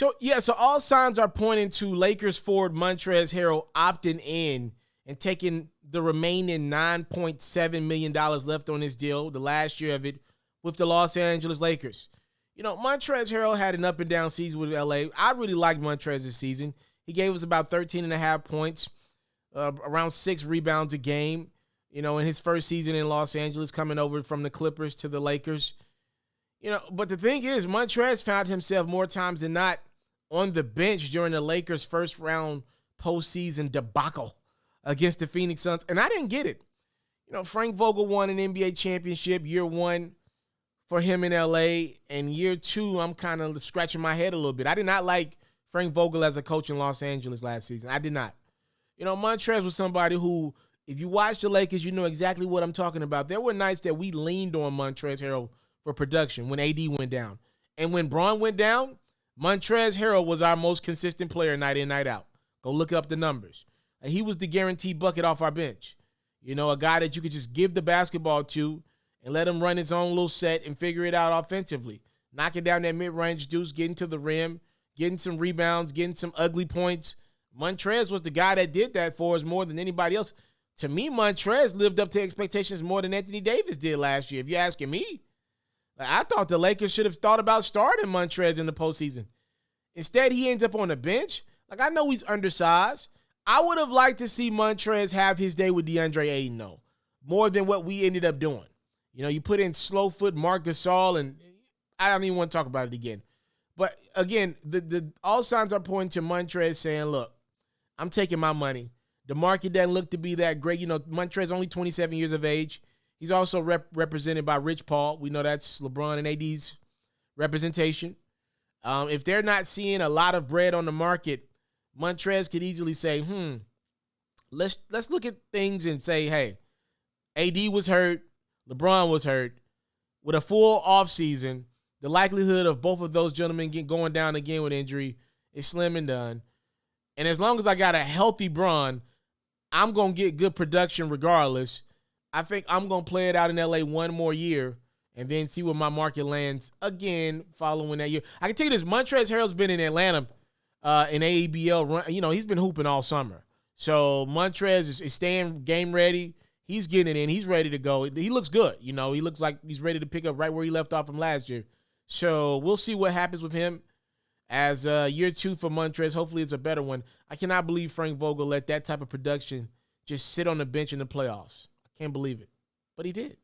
So all signs are pointing to Lakers forward Montrezl Harrell opting in and taking the remaining $9.7 million left on his deal, the last year of it, with the Los Angeles Lakers. Montrezl Harrell had an up-and-down season with LA. I really liked Montrezl this season. He gave us about 13.5 points, around 6 rebounds a game, in his first season in Los Angeles, coming over from the Clippers to the Lakers. But the thing is, Montrezl found himself more times than not on the bench during the Lakers' first-round postseason debacle against the Phoenix Suns, and I didn't get it. Frank Vogel won an NBA championship year one for him in LA, and year two, I'm kind of scratching my head a little bit. I did not like Frank Vogel as a coach in Los Angeles last season. I did not. Montrezl was somebody who, if you watch the Lakers, you know exactly what I'm talking about. There were nights that we leaned on Montrezl Harrell for production when AD went down. And when Braun went down, Montrezl Harrell was our most consistent player night in, night out. Go look up the numbers. He was the guaranteed bucket off our bench. A guy that you could just give the basketball to and let him run his own little set and figure it out offensively. Knocking down that mid-range deuce, getting to the rim, getting some rebounds, getting some ugly points. Montrezl was the guy that did that for us more than anybody else. To me, Montrezl lived up to expectations more than Anthony Davis did last year, if you're asking me. I thought the Lakers should have thought about starting Montrezl in the postseason. Instead, he ends up on the bench. I know he's undersized. I would have liked to see Montrezl have his day with DeAndre Ayton, though, more than what we ended up doing. You put in slow-foot Marc Gasol, and I don't even want to talk about it again. But, again, the all signs are pointing to Montrezl saying, look, I'm taking my money. The market doesn't look to be that great. Montrezl only 27 years of age. He's also represented by Rich Paul. We know that's LeBron and AD's representation. If they're not seeing a lot of bread on the market, Montrezl could easily say, let's look at things and say, hey, AD was hurt, LeBron was hurt. With a full offseason, the likelihood of both of those gentlemen going down again with injury is slim and done. And as long as I got a healthy Bron, I'm going to get good production regardless. I think I'm going to play it out in LA one more year and then see where my market lands again following that year. I can tell you this, Montrezl Harrell's been in Atlanta in AABL run. He's been hooping all summer. So Montrezl is staying game ready. He's getting it in. He's ready to go. He looks good. He looks like he's ready to pick up right where he left off from last year. So we'll see what happens with him as year two for Montrezl. Hopefully it's a better one. I cannot believe Frank Vogel let that type of production just sit on the bench in the playoffs. I can't believe it. But he did.